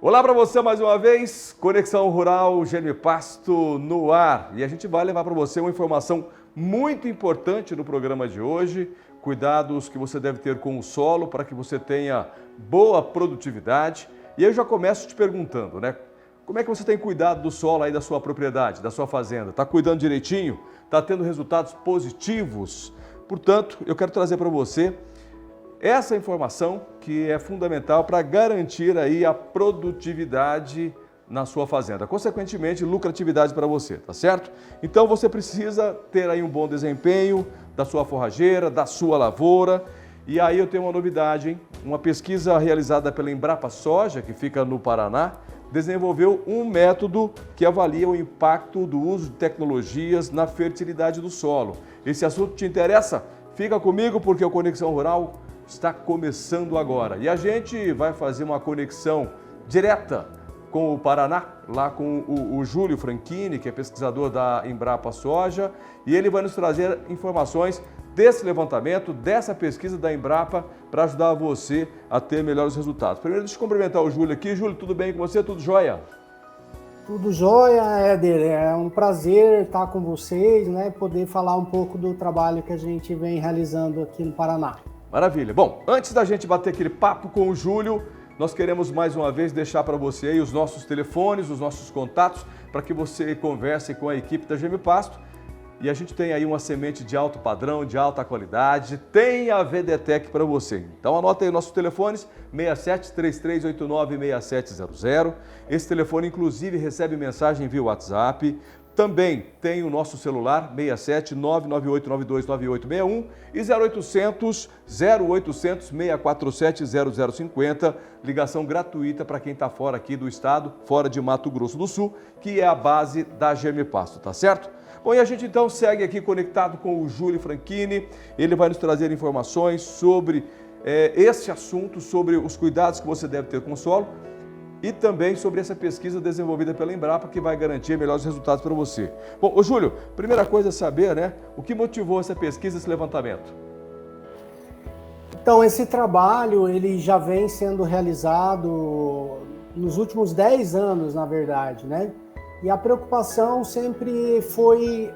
Olá para você mais uma vez, Conexão Rural Germipasto no ar. E a gente vai levar para você uma informação muito importante no programa de hoje, cuidados que você deve ter com o solo para que você tenha boa produtividade. E eu já começo te perguntando, né? Como é que você tem cuidado do solo aí da sua propriedade, da sua fazenda? Está cuidando direitinho? Está tendo resultados positivos? Portanto, eu quero trazer para você essa informação que é fundamental para garantir aí a produtividade na sua fazenda, consequentemente lucratividade para você, tá certo? Então você precisa ter aí um bom desempenho da sua forrageira, da sua lavoura. E aí eu tenho uma novidade, hein? Uma pesquisa realizada pela Embrapa Soja, que fica no Paraná, desenvolveu um método que avalia o impacto do uso de tecnologias na fertilidade do solo. Esse assunto te interessa? Fica comigo porque o Conexão Rural está começando agora. E a gente vai fazer uma conexão direta com o Paraná, lá com o Júlio Franchini, que é pesquisador da Embrapa Soja, e ele vai nos trazer informações desse levantamento, dessa pesquisa da Embrapa, para ajudar você a ter melhores resultados. Primeiro, deixa eu cumprimentar o Júlio aqui. Júlio, tudo bem com você? Tudo jóia? Tudo jóia, Éder. É um prazer estar com vocês, né? Poder falar um pouco do trabalho que a gente vem realizando aqui no Paraná. Maravilha. Bom, antes da gente bater aquele papo com o Júlio, nós queremos mais uma vez deixar para você aí os nossos telefones, os nossos contatos, para que você converse com a equipe da Germipasto. E a gente tem aí uma semente de alto padrão, de alta qualidade, tem a VDTEC para você. Então anota aí os nossos telefones, 67-3389-6700. Esse telefone inclusive recebe mensagem via WhatsApp. Também tem o nosso celular, 67-998929861 e 0800 647 0050, ligação gratuita para quem está fora aqui do estado, fora de Mato Grosso do Sul, que é a base da Germipasto, tá certo? Bom, e a gente então segue aqui conectado com o Júlio Franchini, ele vai nos trazer informações sobre esse assunto, sobre os cuidados que você deve ter com o solo, e também sobre essa pesquisa desenvolvida pela Embrapa, que vai garantir melhores resultados para você. Bom, ô Júlio, primeira coisa é saber, né, o que motivou essa pesquisa, esse levantamento? Então, esse trabalho, ele já vem sendo realizado nos últimos 10 anos, na verdade, né? E a preocupação sempre foi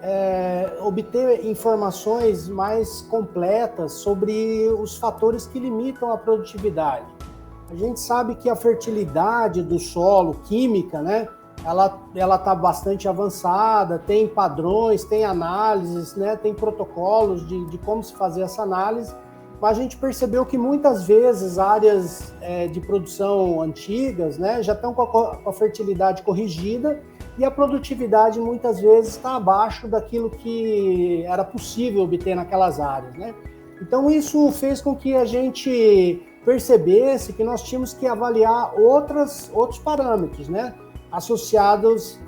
obter informações mais completas sobre os fatores que limitam a produtividade. A gente sabe que a fertilidade do solo, química, né, ela está bastante avançada, tem padrões, tem análises, né, tem protocolos de como se fazer essa análise, mas a gente percebeu que muitas vezes áreas de produção antigas, né, já estão com a fertilidade corrigida e a produtividade muitas vezes está abaixo daquilo que era possível obter naquelas áreas, né? Então isso fez com que a gente percebesse que nós tínhamos que avaliar outros parâmetros, né? Associados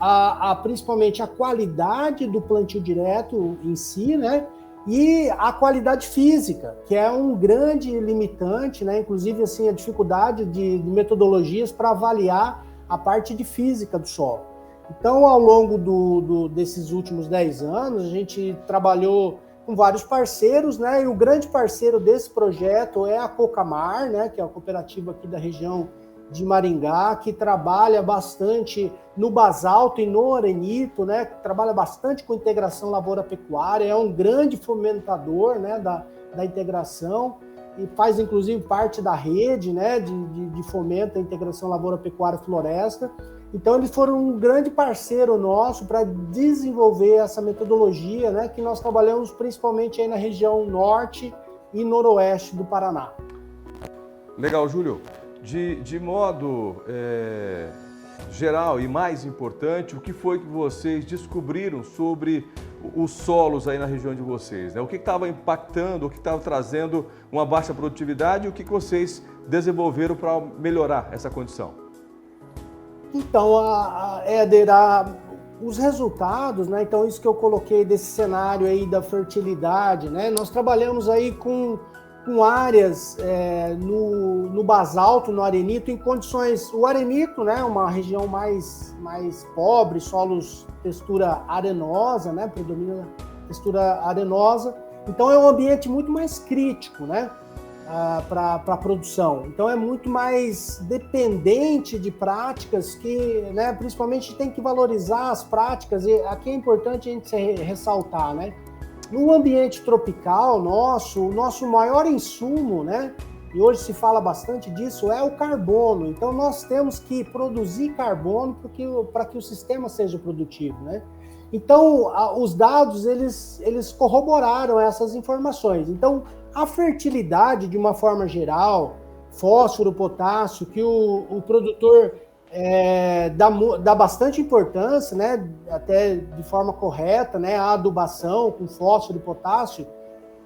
principalmente à qualidade do plantio direto em si, né? E a qualidade física, que é um grande limitante, né? Inclusive assim, a dificuldade de metodologias para avaliar a parte de física do solo. Então, ao longo desses últimos 10 anos, a gente trabalhou com vários parceiros, né? E o grande parceiro desse projeto é a Cocamar, né? Que é a cooperativa aqui da região de Maringá, que trabalha bastante no basalto e no arenito, né? Que trabalha bastante com integração lavoura-pecuária, é um grande fomentador, né? da integração e faz inclusive parte da rede, né? de fomento da integração lavoura-pecuária-floresta. Então, eles foram um grande parceiro nosso para desenvolver essa metodologia, né, que nós trabalhamos principalmente aí na região norte e noroeste do Paraná. Legal, Júlio. De modo geral e mais importante, o que foi que vocês descobriram sobre os solos aí na região de vocês, né? O que estava impactando, o que estava trazendo uma baixa produtividade e o que vocês desenvolveram para melhorar essa condição? Então, Éder, os resultados, né? Então, isso que eu coloquei desse cenário aí da fertilidade, né? Nós trabalhamos aí com áreas no basalto, no arenito, em condições... O arenito, né? Uma região mais pobre, solos textura arenosa, né? Predomina a textura arenosa. Então, é um ambiente muito mais crítico, né? para a produção. Então é muito mais dependente de práticas que, né, principalmente tem que valorizar as práticas, e aqui é importante a gente ressaltar, né? No ambiente tropical o nosso maior insumo, né, e hoje se fala bastante disso, é o carbono. Então nós temos que produzir carbono para que o sistema seja produtivo, né? Então os dados eles corroboraram essas informações. Então a fertilidade, de uma forma geral, fósforo, potássio, que o produtor dá bastante importância, né, até de forma correta, né, a adubação com fósforo e potássio.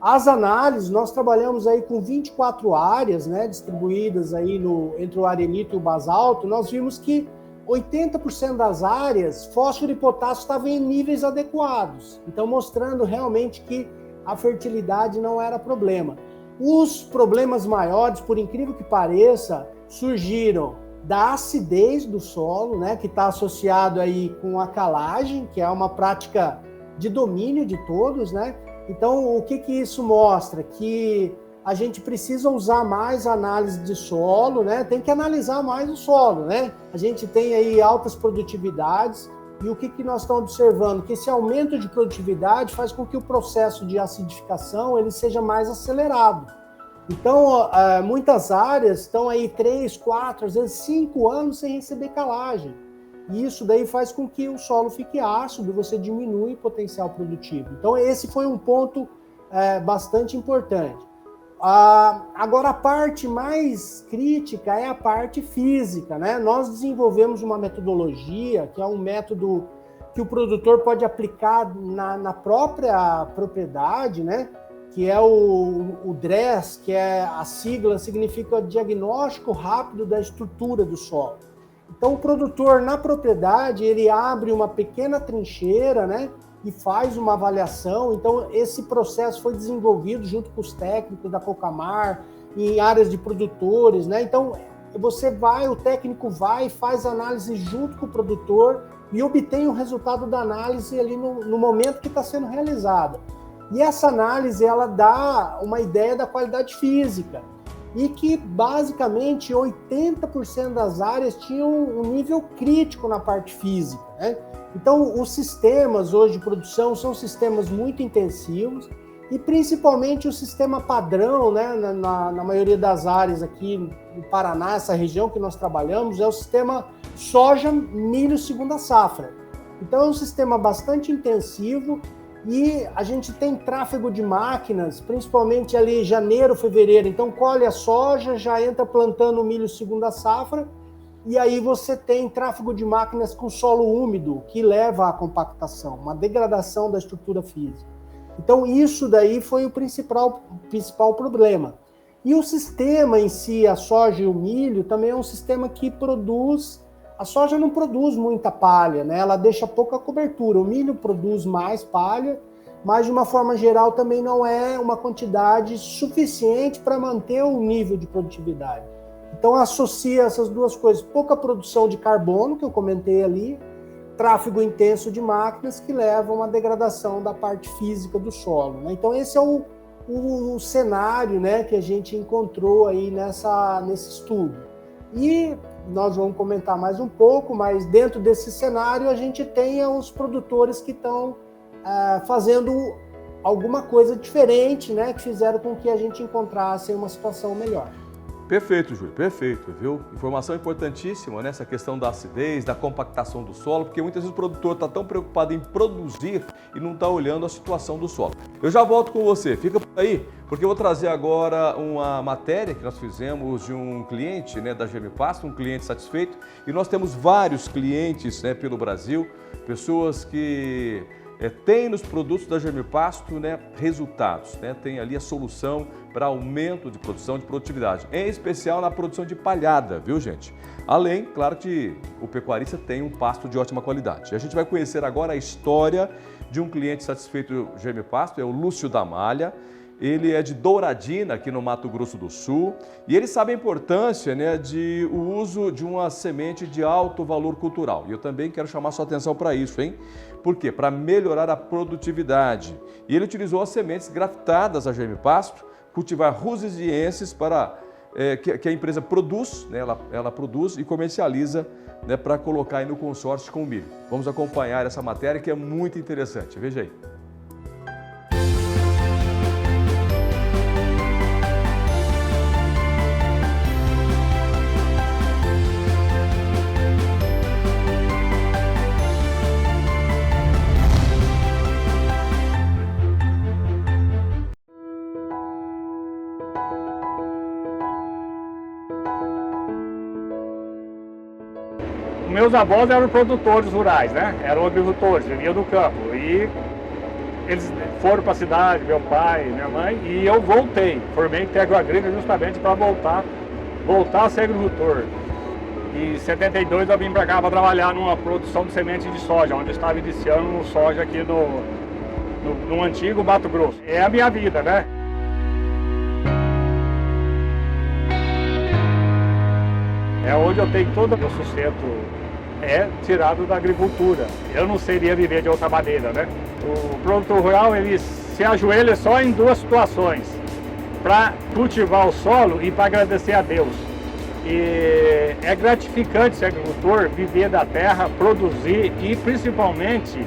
As análises, nós trabalhamos aí com 24 áreas, né, distribuídas aí entre o arenito e o basalto. Nós vimos que 80% das áreas, fósforo e potássio estavam em níveis adequados. Então, mostrando realmente que a fertilidade não era problema. Os problemas maiores, por incrível que pareça, surgiram da acidez do solo, né, que está associado aí com a calagem, que é uma prática de domínio de todos, né? Então, o que isso mostra? Que a gente precisa usar mais análise de solo, né? Tem que analisar mais o solo, né? A gente tem aí altas produtividades, e o que nós estamos observando? Que esse aumento de produtividade faz com que o processo de acidificação ele seja mais acelerado. Então, muitas áreas estão aí 3, 4, às vezes 5 anos sem receber calagem. E isso daí faz com que o solo fique ácido, você diminui o potencial produtivo. Então, esse foi um ponto bastante importante. Agora, a parte mais crítica é a parte física, né? Nós desenvolvemos uma metodologia, que é um método que o produtor pode aplicar na própria propriedade, né? Que é o DRESS, que é a sigla, significa Diagnóstico Rápido da Estrutura do Solo. Então, o produtor, na propriedade, ele abre uma pequena trincheira, né? E faz uma avaliação. Então, esse processo foi desenvolvido junto com os técnicos da Cocamar, em áreas de produtores, né? Então, o técnico vai e faz análise junto com o produtor e obtém o resultado da análise ali no momento que está sendo realizada. E essa análise, ela dá uma ideia da qualidade física, e que, basicamente, 80% das áreas tinham um nível crítico na parte física, né? Então, os sistemas hoje de produção são sistemas muito intensivos, e principalmente o sistema padrão, né, na maioria das áreas aqui no Paraná, essa região que nós trabalhamos, é o sistema soja, milho, segunda safra. Então, é um sistema bastante intensivo, e a gente tem tráfego de máquinas, principalmente ali em janeiro, fevereiro. Então, colhe a soja, já entra plantando o milho segunda safra, e aí você tem tráfego de máquinas com solo úmido, que leva à compactação, uma degradação da estrutura física. Então, isso daí foi o principal problema. E o sistema em si, a soja e o milho, também é um sistema que produz... A soja não produz muita palha, né? Ela deixa pouca cobertura. O milho produz mais palha, mas de uma forma geral também não é uma quantidade suficiente para manter o nível de produtividade. Então associa essas duas coisas, pouca produção de carbono, que eu comentei ali, tráfego intenso de máquinas que levam a uma degradação da parte física do solo, né? Então esse é o cenário, né, que a gente encontrou aí nesse estudo. E nós vamos comentar mais um pouco, mas dentro desse cenário a gente tem os produtores que estão fazendo alguma coisa diferente, né, que fizeram com que a gente encontrasse uma situação melhor. Perfeito, Júlio, perfeito, viu? Informação importantíssima nessa questão da acidez, da compactação do solo, porque muitas vezes o produtor está tão preocupado em produzir e não está olhando a situação do solo. Eu já volto com você, fica por aí, porque eu vou trazer agora uma matéria que nós fizemos de um cliente, né, da Gemipasto, um cliente satisfeito, e nós temos vários clientes, né, pelo Brasil, pessoas que tem nos produtos da Gemipasto, né, resultados, né, tem ali a solução para aumento de produção, de produtividade, em especial na produção de palhada, viu, gente? Além, claro que o pecuarista tem um pasto de ótima qualidade. E a gente vai conhecer agora a história de um cliente satisfeito do Gemipasto, é o Lúcio da Malha. Ele é de Douradina, aqui no Mato Grosso do Sul, e ele sabe a importância, né, de o uso de uma semente de alto valor cultural. E eu também quero chamar sua atenção para isso, hein? Por quê? Para melhorar a produtividade. E ele utilizou as sementes graftadas da Gemipasto cultivar Rosiziensis para que a empresa produz, né, ela produz e comercializa, né, para colocar aí no consórcio com o milho. Vamos acompanhar essa matéria que é muito interessante. Veja aí. Meus avós eram produtores rurais, né? Eram agricultores, viviam do campo. E eles foram para a cidade, meu pai, minha mãe, e eu voltei. Formei em técnico agrícola justamente para voltar a ser agricultor. E em 72 eu vim para cá para trabalhar numa produção de semente de soja, onde eu estava iniciando soja aqui no antigo Mato Grosso. É a minha vida, né? É onde eu tenho todo o meu sustento tirado da agricultura. Eu não seria viver de outra maneira, né? O produtor rural, ele se ajoelha só em duas situações: para cultivar o solo e para agradecer a Deus. E é gratificante ser agricultor, viver da terra, produzir e principalmente,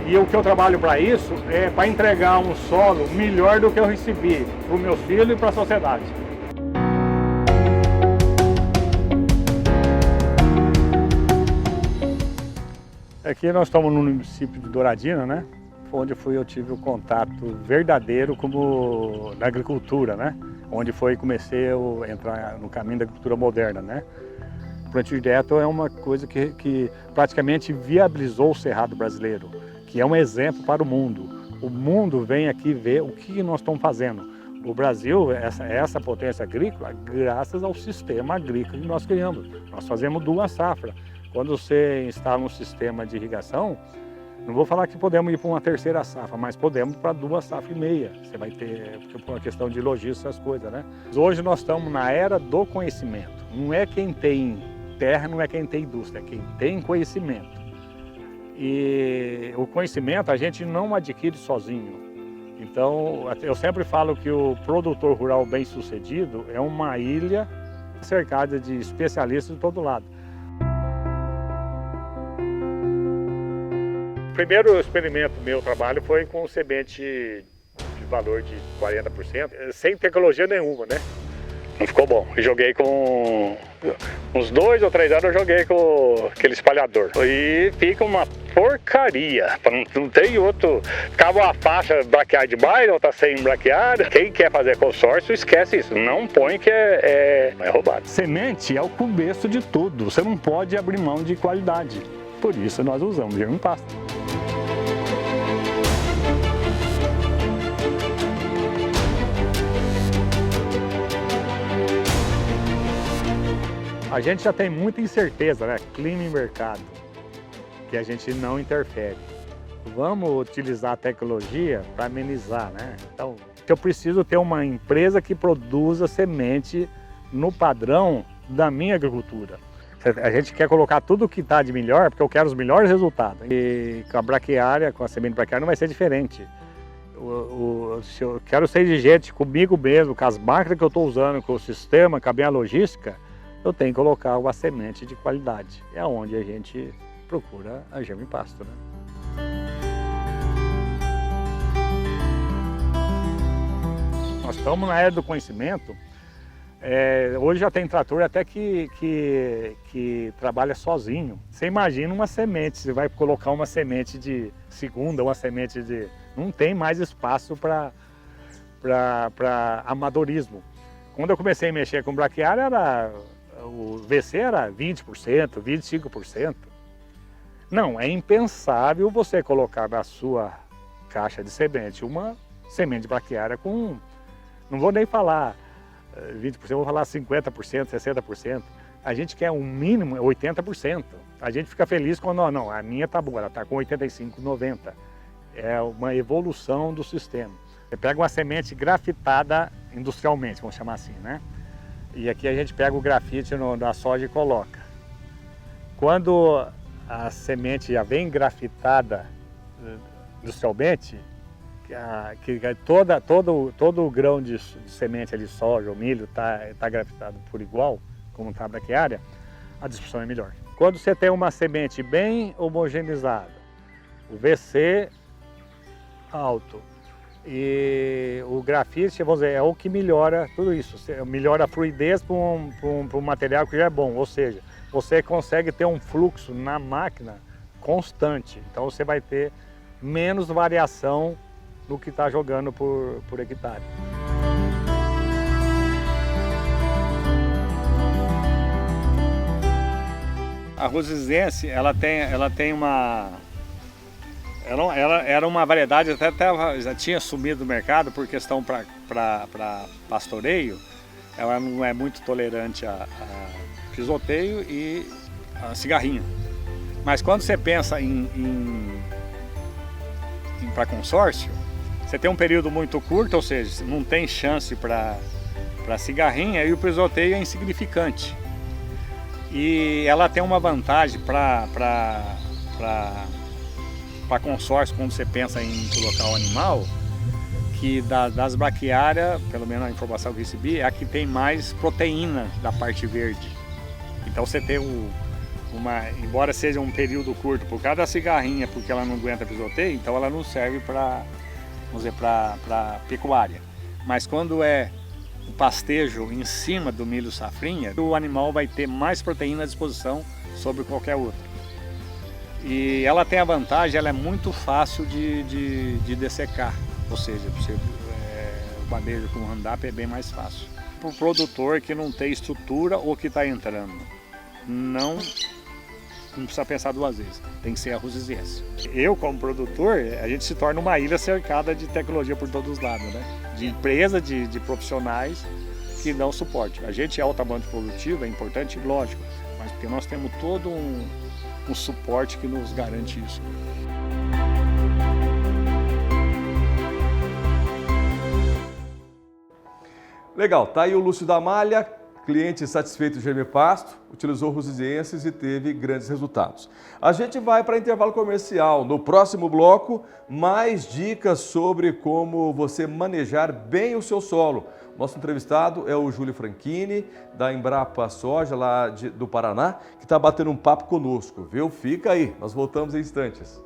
e o que eu trabalho para isso, é para entregar um solo melhor do que eu recebi para os meus filhos e para a sociedade. Aqui nós estamos no município de Douradina, né? Onde eu tive o contato verdadeiro na agricultura, né? Onde comecei a entrar no caminho da agricultura moderna, né? O plantio direto é uma coisa que praticamente viabilizou o cerrado brasileiro, que é um exemplo para o mundo. O mundo vem aqui ver o que nós estamos fazendo. O Brasil, essa potência agrícola, graças ao sistema agrícola que nós criamos. Nós fazemos 2 safras. Quando você instala um sistema de irrigação, não vou falar que podemos ir para uma 3ª safra, mas podemos para 2 safras e meia. Você vai ter, porque por uma questão de logística, essas coisas, né? Hoje nós estamos na era do conhecimento. Não é quem tem terra, não é quem tem indústria, é quem tem conhecimento. E o conhecimento a gente não adquire sozinho. Então, eu sempre falo que o produtor rural bem-sucedido é uma ilha cercada de especialistas de todo lado. O primeiro experimento meu trabalho foi com semente de valor de 40%, sem tecnologia nenhuma, né? Não ficou bom. Eu joguei com uns 2 ou 3 anos, eu joguei com aquele espalhador. E fica uma porcaria. Não tem outro. Ficava uma faixa braquiar demais, outra sem braquiar. Quem quer fazer consórcio, esquece isso. Não põe que é roubado. Semente é o começo de tudo. Você não pode abrir mão de qualidade. Por isso nós usamos germipasto. A gente já tem muita incerteza, né? Clima e mercado, que a gente não interfere. Vamos utilizar a tecnologia para amenizar, né? Então, eu preciso ter uma empresa que produza semente no padrão da minha agricultura. A gente quer colocar tudo o que está de melhor, porque eu quero os melhores resultados. E com a braquiária, com a semente braquiária, não vai ser diferente. Se eu quero ser exigente comigo mesmo, com as máquinas que eu estou usando, com o sistema, com a minha logística, eu tenho que colocar uma semente de qualidade. É onde a gente procura a germipasto, né? Nós estamos na era do conhecimento. Hoje já tem trator até que trabalha sozinho. Você imagina uma semente, você vai colocar uma semente de segunda, uma semente de... Não tem mais espaço para amadorismo. Quando eu comecei a mexer com braquiária, o VC era 20%, 25%. Não, é impensável você colocar na sua caixa de semente uma semente braquiária com... Não vou nem falar 20%, vou falar 50%, 60%. A gente quer um mínimo 80%. A gente fica feliz quando, não, a minha tá boa, ela tá com 85%, 90%. É uma evolução do sistema. Você pega uma semente grafitada industrialmente, vamos chamar assim, né? E aqui a gente pega o grafite da soja e coloca. Quando a semente já vem grafitada industrialmente, todo o grão de semente de soja ou milho está grafitado por igual, como está a braquiária, a dispersão é melhor. Quando você tem uma semente bem homogeneizada, o VC alto e o grafite, vamos dizer, é o que melhora tudo isso. Melhora a fluidez para um material que já é bom, ou seja, você consegue ter um fluxo na máquina constante. Então você vai ter menos variação no que está jogando por hectare. A Rosizense, ela tem uma... Ela era uma variedade, até já tinha sumido do mercado por questão para pastoreio. Ela não é muito tolerante a pisoteio e a cigarrinha. Mas quando você pensa para consórcio, você tem um período muito curto, ou seja, não tem chance para cigarrinha e o pisoteio é insignificante. E ela tem uma vantagem para consórcio, quando você pensa em colocar o animal, que das braquiárias, pelo menos a informação que eu recebi, é a que tem mais proteína da parte verde. Então você tem embora seja um período curto por causa da cigarrinha, porque ela não aguenta pisoteio, então ela não serve para pecuária. Mas quando é o pastejo em cima do milho safrinha, o animal vai ter mais proteína à disposição sobre qualquer outro. E ela tem a vantagem, ela é muito fácil de dessecar, ou seja, o manejo com o Roundup é bem mais fácil. Para o produtor que não tem estrutura ou que está entrando, não precisa pensar duas vezes, tem que ser a Rosizense. Eu, como produtor, a gente se torna uma ilha cercada de tecnologia por todos os lados, né? De empresa, de profissionais que dão suporte. A gente é altamente produtivo, é importante, lógico, mas porque nós temos todo um suporte que nos garante isso. Legal, tá aí o Lúcio da Malha, cliente satisfeito do Germipasto, utilizou Rosizenses e teve grandes resultados. A gente vai para intervalo comercial. No próximo bloco, mais dicas sobre como você manejar bem o seu solo. Nosso entrevistado é o Júlio Franchini, da Embrapa Soja, lá do Paraná, que está batendo um papo conosco, viu? Fica aí, nós voltamos em instantes.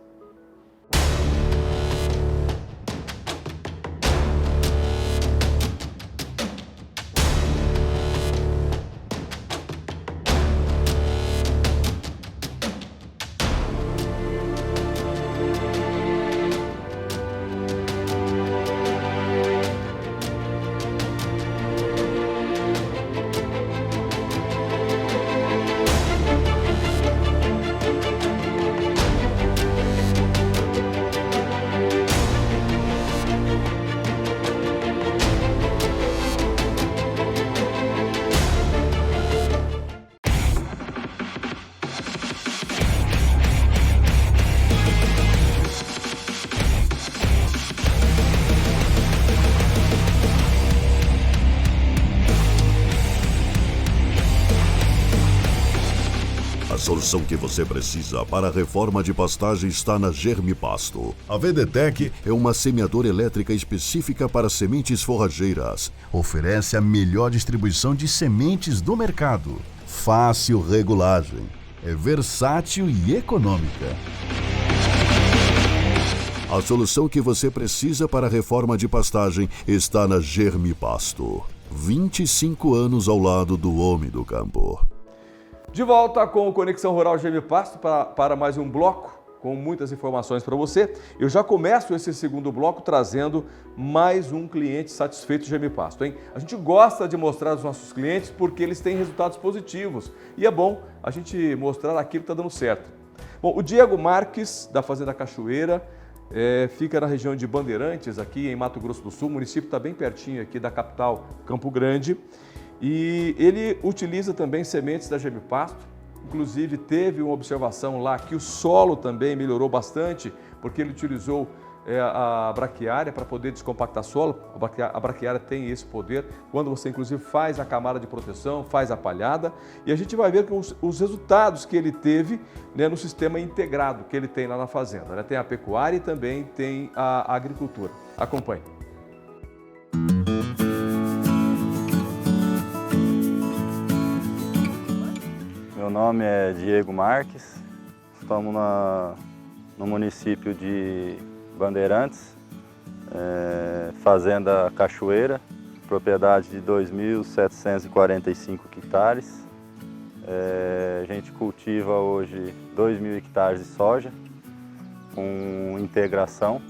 A solução que você precisa para a reforma de pastagem está na Germipasto. A VDTEC é uma semeadora elétrica específica para sementes forrageiras. Oferece a melhor distribuição de sementes do mercado. Fácil regulagem. É versátil e econômica. A solução que você precisa para a reforma de pastagem está na Germipasto. 25 anos ao lado do homem do campo. De volta com o Conexão Rural Germipasto para mais um bloco com muitas informações para você. Eu já começo esse segundo bloco trazendo mais um cliente satisfeito do Germipasto, hein? A gente gosta de mostrar aos nossos clientes porque eles têm resultados positivos e é bom a gente mostrar aquilo que está dando certo. Bom, o Diego Marques, da Fazenda Cachoeira, fica na região de Bandeirantes, aqui em Mato Grosso do Sul. O município está bem pertinho aqui da capital, Campo Grande. E ele utiliza também sementes da Germipasto, inclusive teve uma observação lá que o solo também melhorou bastante, porque ele utilizou a braquiária para poder descompactar solo. A braquiária tem esse poder quando você inclusive faz a camada de proteção, faz a palhada, e a gente vai ver que os resultados que ele teve, né, no sistema integrado que ele tem lá na fazenda, né? Tem a pecuária e também tem a agricultura. Acompanhe. Meu nome é Diego Marques, estamos no município de Bandeirantes, fazenda Cachoeira, propriedade de 2.745 hectares. A gente cultiva hoje 2.000 hectares de soja, com integração,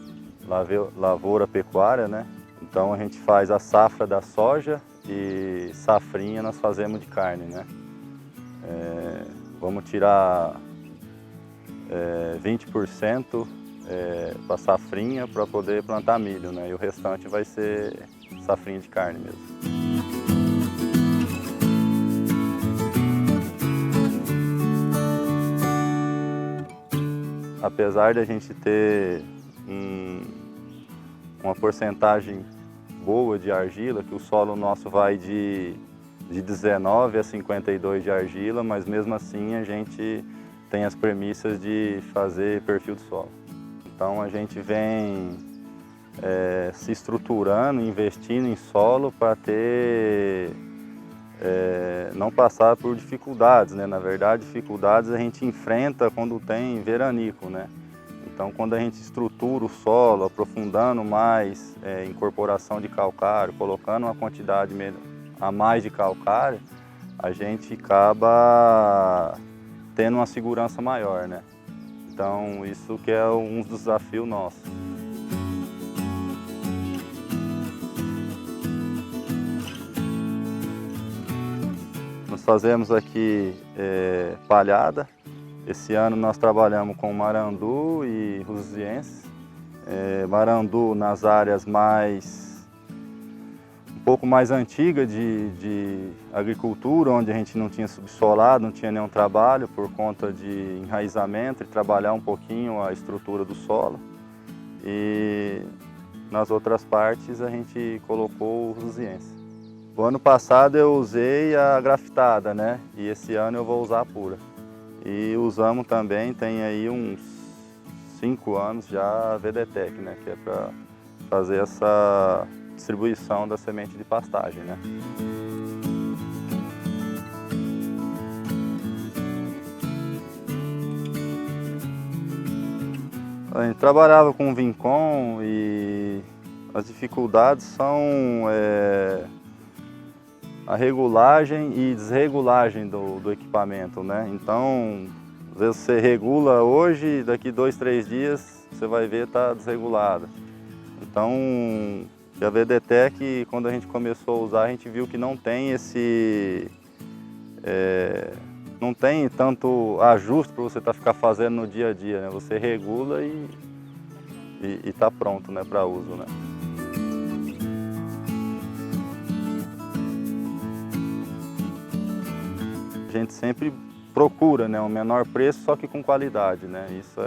lavoura pecuária, né? Então a gente faz a safra da soja e safrinha nós fazemos de carne, né? Vamos tirar 20% para safrinha para poder plantar milho, né? E o restante vai ser safrinha de carne mesmo. Apesar de a gente ter uma porcentagem boa de argila, que o solo nosso vai de 19 a 52 de argila, mas mesmo assim a gente tem as premissas de fazer perfil de solo. Então a gente vem se estruturando, investindo em solo para não passar por dificuldades, né? Na verdade, dificuldades a gente enfrenta quando tem veranico, né? Então quando a gente estrutura o solo, aprofundando mais incorporação de calcário, colocando uma quantidade a mais de calcário, a gente acaba tendo uma segurança maior, né? Então isso que é um dos desafios nossos. Nós fazemos aqui palhada. Esse ano nós trabalhamos com marandu e rusiense. Marandu nas áreas um pouco mais antiga de agricultura, onde a gente não tinha subsolado, não tinha nenhum trabalho por conta de enraizamento e trabalhar um pouquinho a estrutura do solo. E nas outras partes a gente colocou o rusiense. O ano passado eu usei a grafitada, né? E esse ano eu vou usar a pura. E usamos também, tem aí uns 5 anos já a VDTEC, né? Que é para fazer essa distribuição da semente de pastagem, né? A gente trabalhava com Vincom e as dificuldades são a regulagem e desregulagem do equipamento, né? Então, às vezes você regula hoje, daqui 2, 3 dias você vai ver está desregulada. Então, a VDTEC, quando a gente começou a usar, a gente viu que não tem não tem tanto ajuste para você ficar fazendo no dia a dia, né? Você regula e está pronto, né, para uso, né? A gente sempre procura, né, um menor preço, só que com qualidade, né? Isso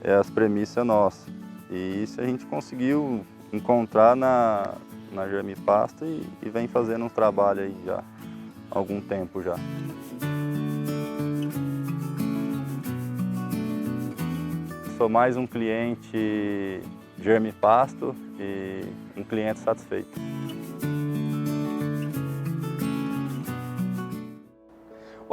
é as premissas nossas. E isso a gente conseguiu encontrar na Germipasto e vem fazendo um trabalho aí já há algum tempo já. Sou mais um cliente Germipasto e um cliente satisfeito.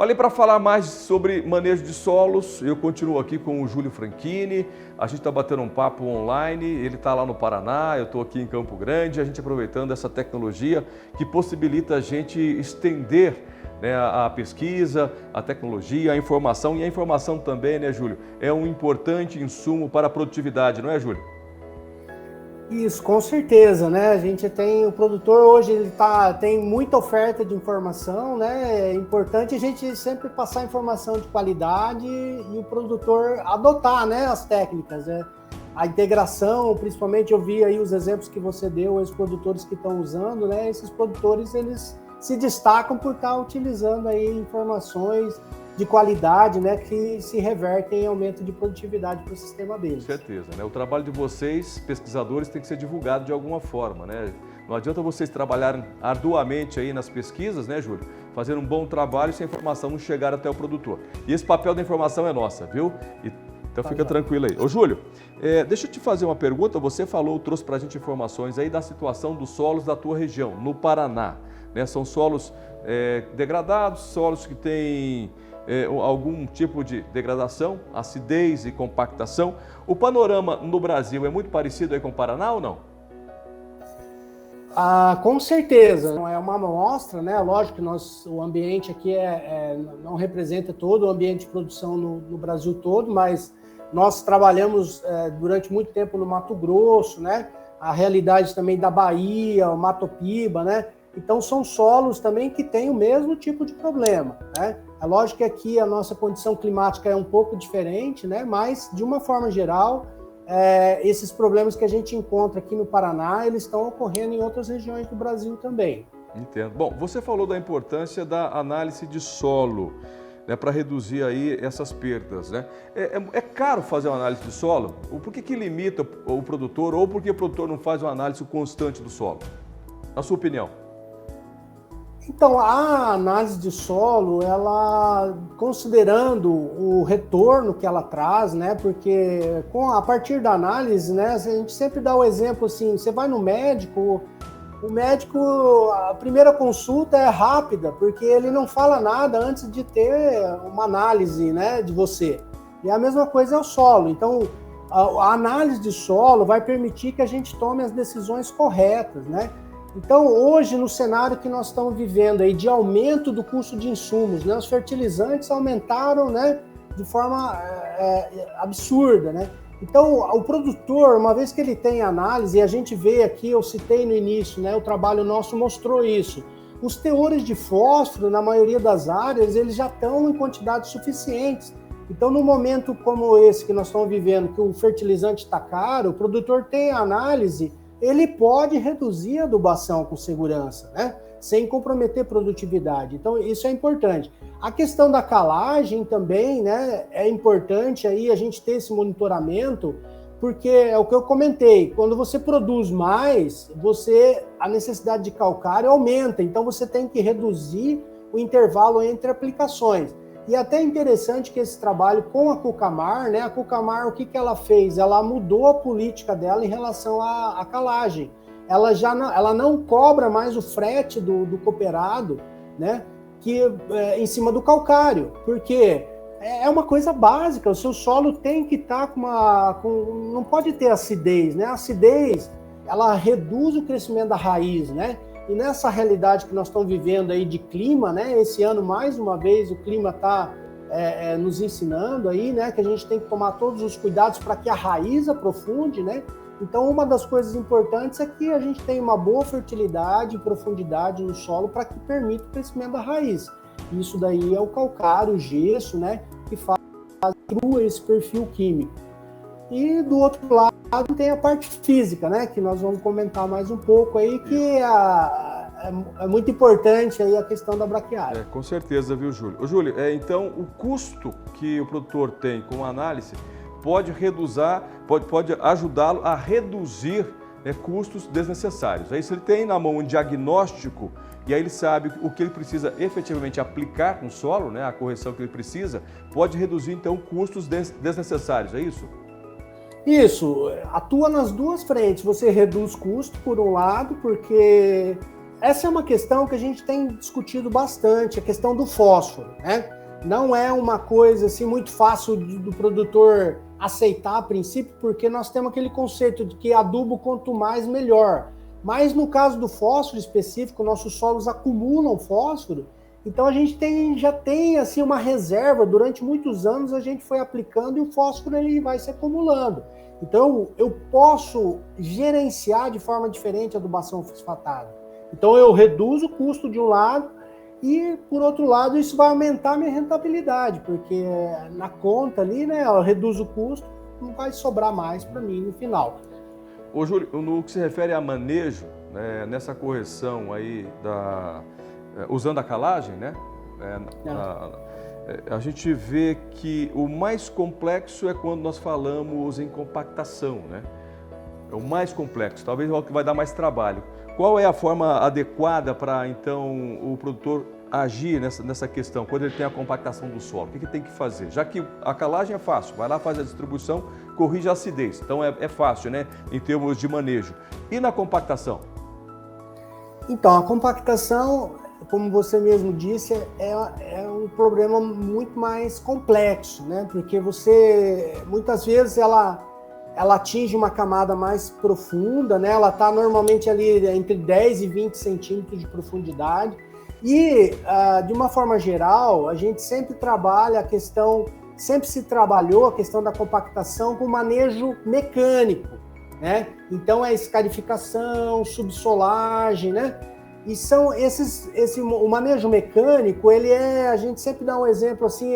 Olha, para falar mais sobre manejo de solos, eu continuo aqui com o Júlio Franchini. A gente está batendo um papo online, ele está lá no Paraná, eu estou aqui em Campo Grande, a gente aproveitando essa tecnologia que possibilita a gente estender, né, a pesquisa, a tecnologia, a informação. E a informação também, né, Júlio, é um importante insumo para a produtividade, não é, Júlio? Isso, com certeza, né? A gente tem, o produtor hoje tem muita oferta de informação, né? É importante a gente sempre passar informação de qualidade e o produtor adotar, né, as técnicas, né? A integração, principalmente eu vi aí os exemplos que você deu, os produtores que estão usando, né? Esses produtores, eles se destacam por estar utilizando aí informações de qualidade, né, que se revertem em aumento de produtividade para o sistema deles. Com certeza, né? O trabalho de vocês, pesquisadores, tem que ser divulgado de alguma forma, né? Não adianta vocês trabalharem arduamente aí nas pesquisas, né, Júlio? Fazer um bom trabalho se a informação não chegar até o produtor. E esse papel da informação é nossa, viu? Então fica tranquilo aí. Ô Júlio, deixa eu te fazer uma pergunta. Você trouxe para a gente informações aí da situação dos solos da tua região, no Paraná, né? São solos degradados, solos que têm algum tipo de degradação, acidez e compactação. O panorama no Brasil é muito parecido aí com o Paraná ou não? Com certeza, não é uma amostra, né? Lógico que o ambiente aqui não representa todo o ambiente de produção no Brasil todo, mas nós trabalhamos durante muito tempo no Mato Grosso, né? A realidade também da Bahia, o Mato Piba, né? Então são solos também que têm o mesmo tipo de problema, né? É lógico que aqui a nossa condição climática é um pouco diferente, né? Mas de uma forma geral, esses problemas que a gente encontra aqui no Paraná, eles estão ocorrendo em outras regiões do Brasil também. Entendo. Bom, você falou da importância da análise de solo, né, para reduzir aí essas perdas, né? É caro fazer uma análise de solo? Por que limita o produtor ou por que o produtor não faz uma análise constante do solo? Na sua opinião? Então, a análise de solo, ela, considerando o retorno que ela traz, né, porque a partir da análise, né, a gente sempre dá o exemplo assim, você vai no médico, o médico, a primeira consulta é rápida, porque ele não fala nada antes de ter uma análise, né, de você. E a mesma coisa é o solo. Então, a análise de solo vai permitir que a gente tome as decisões corretas, né? Então, hoje, no cenário que nós estamos vivendo aí de aumento do custo de insumos, né, os fertilizantes aumentaram, né, de forma absurda, né? Então, o produtor, uma vez que ele tem análise, e a gente vê aqui, eu citei no início, né, o trabalho nosso mostrou isso, os teores de fósforo, na maioria das áreas, eles já estão em quantidades suficientes. Então, no momento como esse que nós estamos vivendo, que o fertilizante está caro, o produtor tem a análise, ele pode reduzir a adubação com segurança, né? Sem comprometer produtividade. Então, isso é importante. A questão da calagem também, né? É importante aí a gente ter esse monitoramento, porque é o que eu comentei, quando você produz mais, a necessidade de calcário aumenta, então você tem que reduzir o intervalo entre aplicações. E até interessante que esse trabalho com a Cucamar, né? A Cucamar, o que ela fez? Ela mudou a política dela em relação à calagem. Ela não cobra mais o frete do cooperado, né? Em cima do calcário, porque é uma coisa básica. O seu solo tem que estar não pode ter acidez, né? A acidez, ela reduz o crescimento da raiz, né? E nessa realidade que nós estamos vivendo aí de clima, né? Esse ano, mais uma vez, o clima está nos ensinando aí, né? Que a gente tem que tomar todos os cuidados para que a raiz aprofunde, né? Então, uma das coisas importantes é que a gente tenha uma boa fertilidade e profundidade no solo para que permita o crescimento da raiz. Isso daí é o calcário, o gesso, né? Que faz esse perfil químico. E do outro lado tem a parte física, né? Que nós vamos comentar mais um pouco aí, que é muito importante aí a questão da braquiária. Com certeza, viu, Júlio? Ô, Júlio, então o custo que o produtor tem com a análise pode ajudá-lo a reduzir custos desnecessários. Aí se ele tem na mão um diagnóstico e aí ele sabe o que ele precisa efetivamente aplicar no solo, né? A correção que ele precisa, pode reduzir então custos desnecessários, é isso? Isso, atua nas duas frentes. Você reduz custo, por um lado, porque essa é uma questão que a gente tem discutido bastante, a questão do fósforo, né? Não é uma coisa assim muito fácil do produtor aceitar a princípio, porque nós temos aquele conceito de que adubo quanto mais, melhor. Mas no caso do fósforo específico, nossos solos acumulam fósforo, então a gente já tem assim, uma reserva. Durante muitos anos a gente foi aplicando e o fósforo ele vai se acumulando. Então eu posso gerenciar de forma diferente a adubação fosfatada. Então eu reduzo o custo de um lado e, por outro lado, isso vai aumentar a minha rentabilidade, porque na conta ali, né, eu reduzo o custo, não vai sobrar mais para mim no final. Ô, Júlio, no que se refere a manejo, né, nessa correção aí usando a calagem, né? a gente vê que o mais complexo é quando nós falamos em compactação, né? É o mais complexo, talvez é o que vai dar mais trabalho. Qual é a forma adequada para, então, o produtor agir nessa questão, quando ele tem a compactação do solo? O que ele tem que fazer? Já que a calagem é fácil, vai lá, faz a distribuição, corrige a acidez. Então é fácil, né, em termos de manejo. E na compactação? Então, a compactação, como você mesmo disse, é um problema muito mais complexo, né? Porque muitas vezes ela atinge uma camada mais profunda, né? Ela está normalmente ali entre 10 e 20 centímetros de profundidade. E, de uma forma geral, a gente sempre se trabalhou a questão da compactação com manejo mecânico, né? Então, é escarificação, subsolagem, né? E são o manejo mecânico, a gente sempre dá um exemplo assim,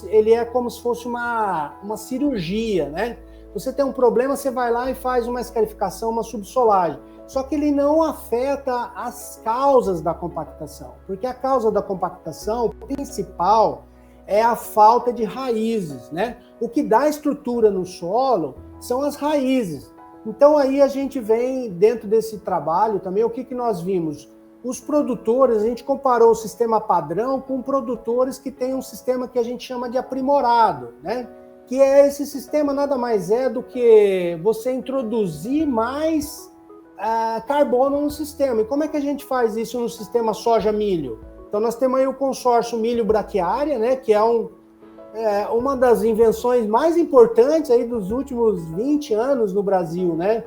ele é como se fosse uma cirurgia, né? Você tem um problema, você vai lá e faz uma escarificação, uma subsolagem. Só que ele não afeta as causas da compactação, porque a causa da compactação principal é a falta de raízes, né? O que dá estrutura no solo são as raízes. Então aí a gente vem dentro desse trabalho também, o que nós vimos? Os produtores, a gente comparou o sistema padrão com produtores que têm um sistema que a gente chama de aprimorado, né? Que esse sistema nada mais é do que você introduzir mais carbono no sistema. E como é que a gente faz isso no sistema soja-milho? Então nós temos aí o consórcio milho-braquiária, né? Que é uma das invenções mais importantes aí dos últimos 20 anos no Brasil, né?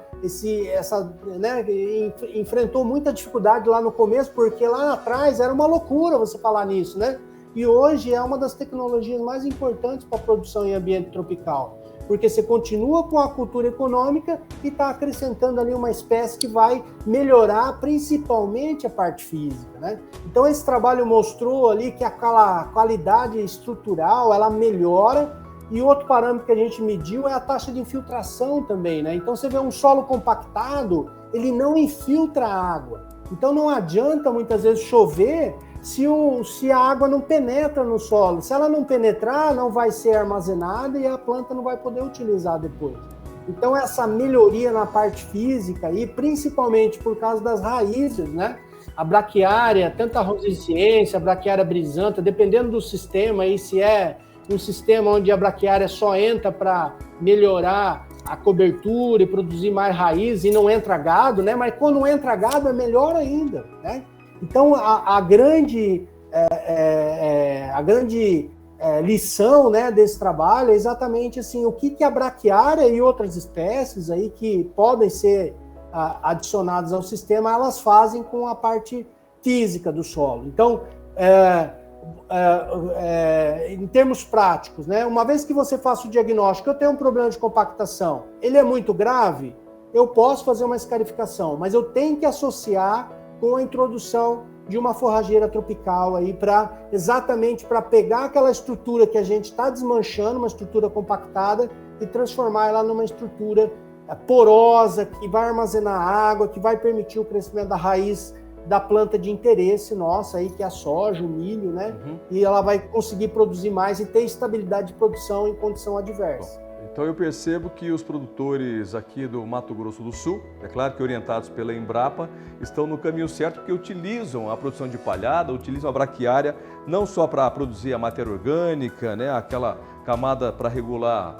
Enfrentou muita dificuldade lá no começo, porque lá atrás era uma loucura você falar nisso, né? E hoje é uma das tecnologias mais importantes para a produção em ambiente tropical, porque você continua com a cultura econômica e está acrescentando ali uma espécie que vai melhorar principalmente a parte física, né? Então esse trabalho mostrou ali que aquela qualidade estrutural, ela melhora, e outro parâmetro que a gente mediu é a taxa de infiltração também, né? Então você vê um solo compactado, ele não infiltra a água. Então não adianta muitas vezes chover se a água não penetra no solo. Se ela não penetrar, não vai ser armazenada e a planta não vai poder utilizar depois. Então essa melhoria na parte física, e principalmente por causa das raízes, né? A braquiária, tanto a rosiciense, a braquiária brisanta, dependendo do sistema, aí, se é um sistema onde a braquiária só entra para melhorar a cobertura e produzir mais raiz e não entra gado, né? Mas quando entra gado é melhor ainda, né? Então a grande lição, né, desse trabalho é exatamente assim, o que a braquiária e outras espécies aí que podem ser adicionadas ao sistema, elas fazem com a parte física do solo. Então, em termos práticos, né, uma vez que você faça o diagnóstico, eu tenho um problema de compactação, ele é muito grave, eu posso fazer uma escarificação, mas eu tenho que associar com a introdução de uma forrageira tropical aí exatamente para pegar aquela estrutura que a gente está desmanchando, uma estrutura compactada, e transformar ela numa estrutura porosa, que vai armazenar água, que vai permitir o crescimento da raiz da planta de interesse nossa aí, que é a soja, o milho, né? Uhum. E ela vai conseguir produzir mais e ter estabilidade de produção em condição adversa. Então eu percebo que os produtores aqui do Mato Grosso do Sul, é claro que orientados pela Embrapa, estão no caminho certo, porque utilizam a produção de palhada, utilizam a braquiária, não só para produzir a matéria orgânica, né, aquela camada para regular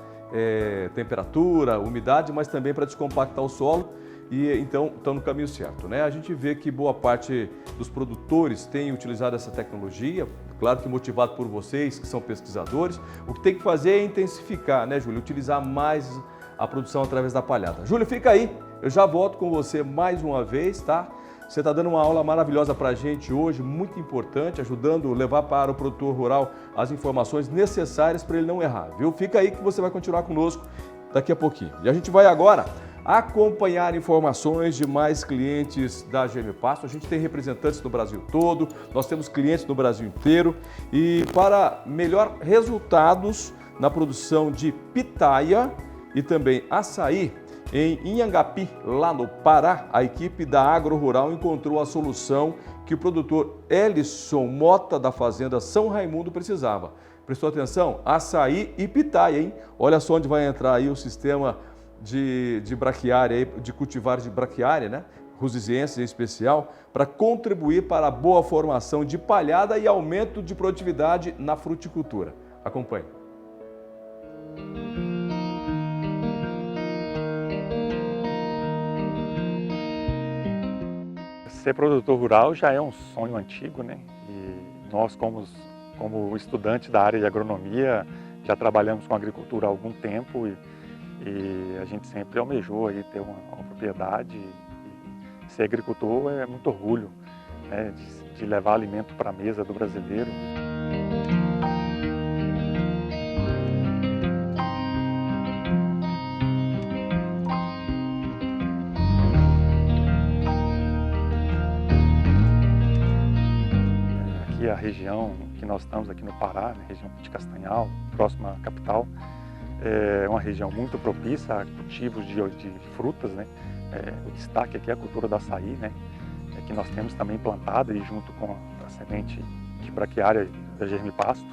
temperatura, umidade, mas também para descompactar o solo, e então estão no caminho certo, né? A gente vê que boa parte dos produtores tem utilizado essa tecnologia, claro que motivado por vocês, que são pesquisadores. O que tem que fazer é intensificar, né, Júlio? Utilizar mais a produção através da palhada. Júlio, fica aí, eu já volto com você mais uma vez, tá? Você está dando uma aula maravilhosa para a gente hoje, muito importante, ajudando a levar para o produtor rural as informações necessárias para ele não errar, viu? Fica aí que você vai continuar conosco daqui a pouquinho. E a gente vai agora acompanhar informações de mais clientes da GM Pasto. A gente tem representantes no Brasil todo, nós temos clientes no Brasil inteiro, e para melhor resultados na produção de pitaia e também açaí, em Inhangapi, lá no Pará, a equipe da Agro Rural encontrou a solução que o produtor Elisson Mota, da Fazenda São Raimundo, precisava. Prestou atenção? Açaí e pitaia, hein? Olha só onde vai entrar aí o sistema de braquiária, de cultivar de braquiária, né? Rusiziensis em especial, para contribuir para a boa formação de palhada e aumento de produtividade na fruticultura. Acompanhe. Ser produtor rural já é um sonho antigo, né? E nós, como estudantes da área de agronomia, já trabalhamos com agricultura há algum tempo e a gente sempre almejou aí ter uma propriedade. E ser agricultor é muito orgulho, né? De levar alimento para a mesa do brasileiro. A região que nós estamos aqui no Pará, na região de Castanhal, próxima à capital, é uma região muito propícia a cultivos de frutas, né? O destaque aqui é a cultura do açaí, né? Que nós temos também plantada e junto com a semente de braquiária da Germipasto.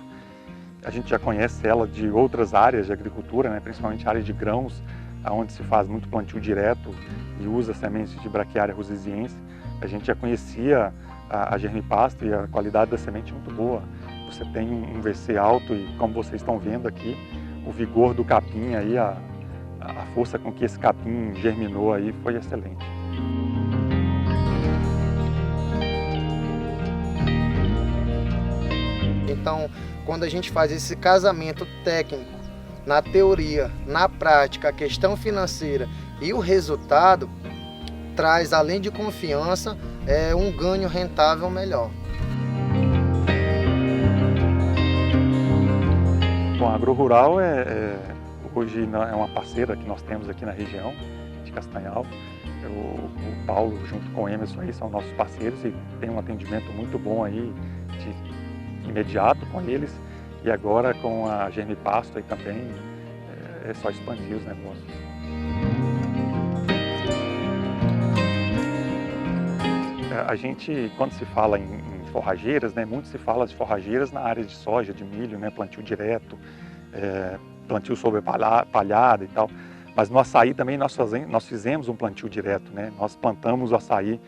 A gente já conhece ela de outras áreas de agricultura, né? Principalmente áreas de grãos, onde se faz muito plantio direto e usa sementes de braquiária rusiziensis. A gente já conhecia a Germipasto e a qualidade da semente é muito boa. Você tem um VC alto e, como vocês estão vendo aqui, o vigor do capim aí, a força com que esse capim germinou aí foi excelente. Então, quando a gente faz esse casamento técnico, na teoria, na prática, a questão financeira e o resultado, traz, além de confiança, um ganho rentável melhor. Bom, a AgroRural hoje é uma parceira que nós temos aqui na região de Castanhal. O Paulo, junto com o Emerson, aí, são nossos parceiros e tem um atendimento muito bom aí, imediato com eles. E agora com a Germipasto aí também, é só expandir os negócios. A gente, quando se fala em forrageiras, né, muito se fala de forrageiras na área de soja, de milho, né, plantio direto, plantio sobre palhada e tal. Mas no açaí também nós fizemos um plantio direto, né? Nós plantamos o açaí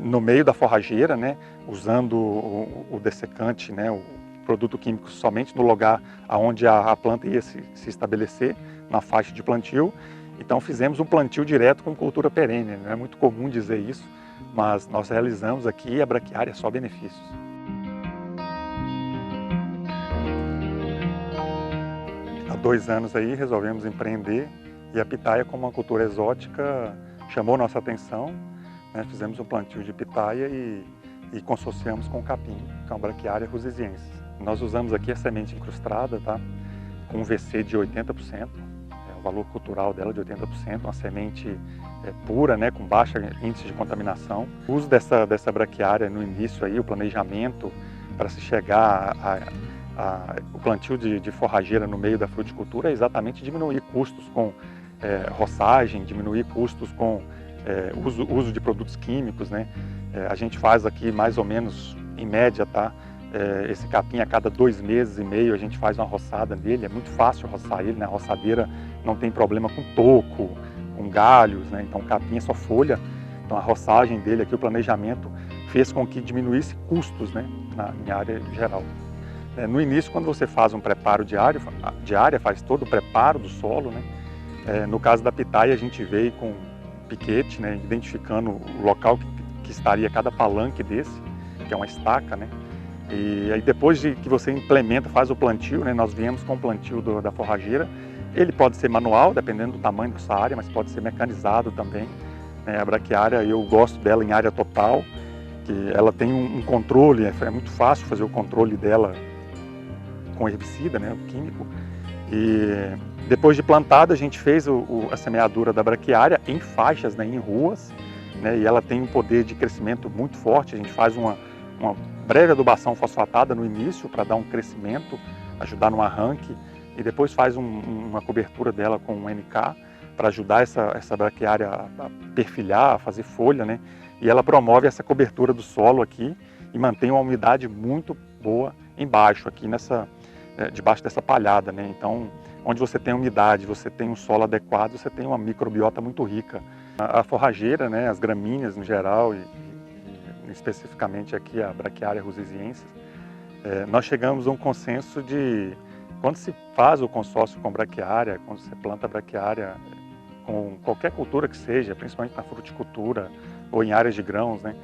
no meio da forrageira, né, usando o dessecante, né, o produto químico somente no lugar onde a planta ia se estabelecer, na faixa de plantio. Então fizemos um plantio direto com cultura perene. Não é muito comum dizer isso, mas nós realizamos aqui a braquiária só benefícios. Há 2 anos aí resolvemos empreender e a pitaia, como uma cultura exótica, chamou nossa atenção, né? Fizemos um plantio de pitaia e consorciamos com o capim, que é uma braquiária rusiziensis. Nós usamos aqui a semente incrustada, tá? Com um VC de 80%. O valor cultural dela de 80%, uma semente pura, né, com baixo índice de contaminação. O uso dessa braquiária no início, aí, o planejamento para se chegar o plantio de forrageira no meio da fruticultura é exatamente diminuir custos com roçagem, diminuir custos com uso de produtos químicos, né? A gente faz aqui mais ou menos, em média, tá? Esse capim a cada 2 meses e meio a gente faz uma roçada nele, é muito fácil roçar ele, né? A roçadeira não tem problema com toco, com galhos, né? Então o capim é só folha, então a roçagem dele aqui, o planejamento fez com que diminuísse custos, né? Em área geral. No início, quando você faz um preparo de área, faz todo o preparo do solo, né? No caso da pitaia a gente veio com piquete, né? Identificando o local que estaria cada palanque desse, que é uma estaca, né? E aí depois que você implementa, faz o plantio, né, nós viemos com o plantio da forrageira. Ele pode ser manual, dependendo do tamanho dessa área, mas pode ser mecanizado também. A braquiária, eu gosto dela em área total, que ela tem um controle, é muito fácil fazer o controle dela com herbicida, né, o químico. E depois de plantada, a gente fez a semeadura da braquiária em faixas, né, em ruas, né, e ela tem um poder de crescimento muito forte. A gente faz uma breve adubação fosfatada no início para dar um crescimento, ajudar no arranque, e depois faz uma cobertura dela com um NK para ajudar essa braquiária a perfilhar, a fazer folha, né? E ela promove essa cobertura do solo aqui e mantém uma umidade muito boa embaixo, aqui debaixo dessa palhada, né? Então, onde você tem umidade, você tem um solo adequado, você tem uma microbiota muito rica. A forrageira, né, as gramíneas no geral e especificamente aqui a Braquiária rusiziensis, nós chegamos a um consenso de, quando se faz o consórcio com braquiária, quando você planta braquiária com qualquer cultura que seja, principalmente na fruticultura ou em áreas de grãos, né,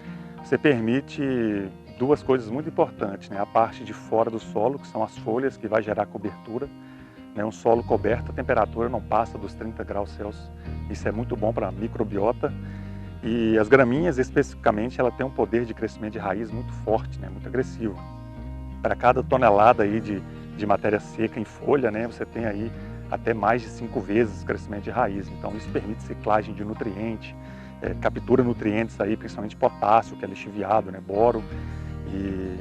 você permite duas coisas muito importantes, né, a parte de fora do solo, que são as folhas, que vai gerar cobertura, né, um solo coberto, a temperatura não passa dos 30 graus Celsius, isso é muito bom para a microbiota. E as gramíneas, especificamente, ela tem um poder de crescimento de raiz muito forte, né, muito agressivo. Para cada tonelada aí de matéria seca em folha, né, você tem aí até mais de 5 vezes crescimento de raiz. Então isso permite ciclagem de nutriente, captura nutrientes aí, principalmente potássio, que é lixiviado, né, boro. E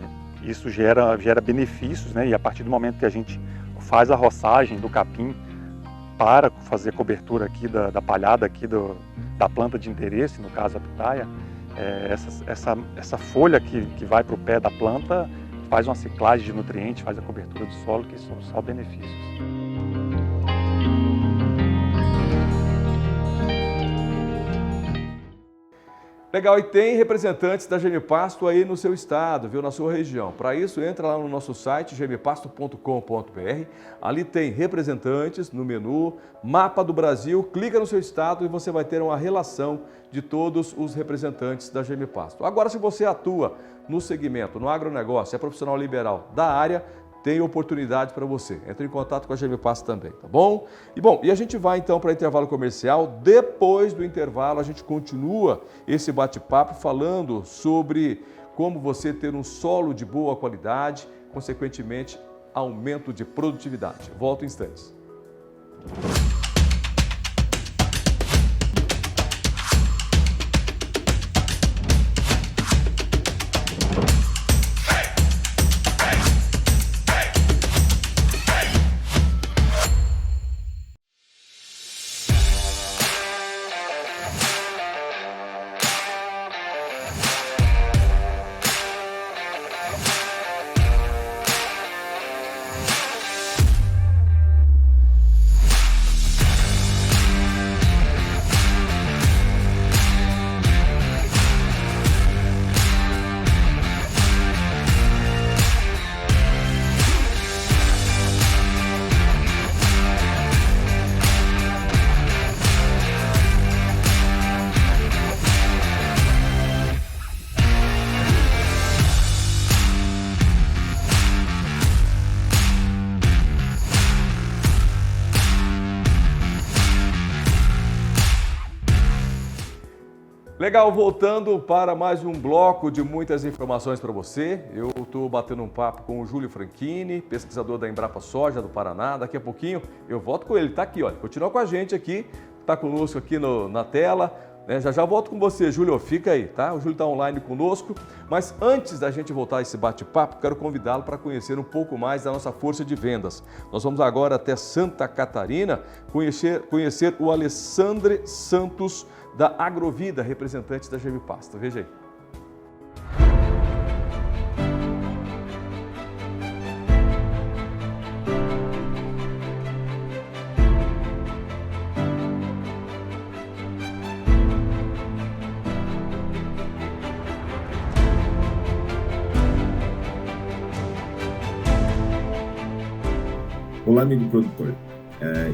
isso gera benefícios, né, e a partir do momento que a gente faz a roçagem do capim para fazer cobertura aqui da palhada aqui da planta de interesse, no caso a pitaia, essa folha que vai para o pé da planta faz uma ciclagem de nutrientes, faz a cobertura do solo, que são só benefícios. Legal, e tem representantes da Germipasto aí no seu estado, viu, na sua região. Para isso, entra lá no nosso site, germipasto.com.br. Ali tem representantes no menu, mapa do Brasil, clica no seu estado e você vai ter uma relação de todos os representantes da Germipasto. Agora, se você atua no segmento, no agronegócio, é profissional liberal da área, tem oportunidade para você. Entre em contato com a Germipasto também, tá bom? E a gente vai então para intervalo comercial. Depois do intervalo, a gente continua esse bate-papo falando sobre como você ter um solo de boa qualidade, consequentemente, aumento de produtividade. Volto em instantes. Legal, voltando para mais um bloco de muitas informações para você. Eu estou batendo um papo com o Júlio Franchini, pesquisador da Embrapa Soja do Paraná. Daqui a pouquinho eu volto com ele, está aqui, olha, continua com a gente aqui, está conosco aqui na tela. Já volto com você, Júlio, fica aí, tá? O Júlio está online conosco, mas antes da gente voltar a esse bate-papo, quero convidá-lo para conhecer um pouco mais da nossa força de vendas. Nós vamos agora até Santa Catarina conhecer o Alessandre Santos, da Agrovida, representante da Germipasto. Veja aí. Olá, amigo produtor.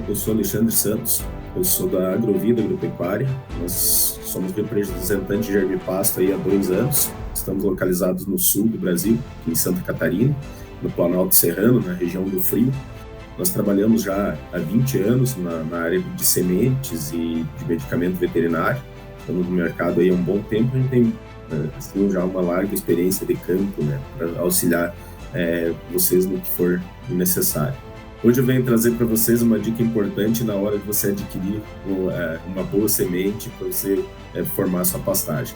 Eu sou Alexandre Santos, eu sou da Agrovida Agropecuária. Nós somos representantes de Germipasto aí há 2 anos. Estamos localizados no sul do Brasil, em Santa Catarina, no Planalto Serrano, na região do Frio. Nós trabalhamos já há 20 anos na área de sementes e de medicamento veterinário. Estamos no mercado aí há um bom tempo, a gente tem assim, já uma larga experiência de campo, né, para auxiliar vocês no que for necessário. Hoje eu venho trazer para vocês uma dica importante na hora de você adquirir uma boa semente para você formar sua pastagem.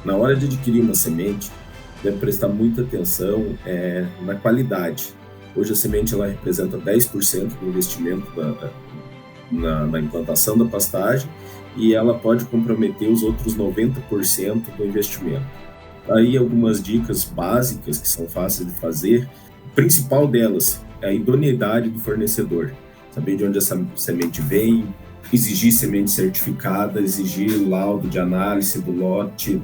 Na hora de adquirir uma semente, deve prestar muita atenção na qualidade. Hoje a semente ela representa 10% do investimento na implantação da pastagem e ela pode comprometer os outros 90% do investimento. Aí algumas dicas básicas que são fáceis de fazer. O principal delas a idoneidade do fornecedor, saber de onde essa semente vem, exigir semente certificada, exigir laudo de análise do lote,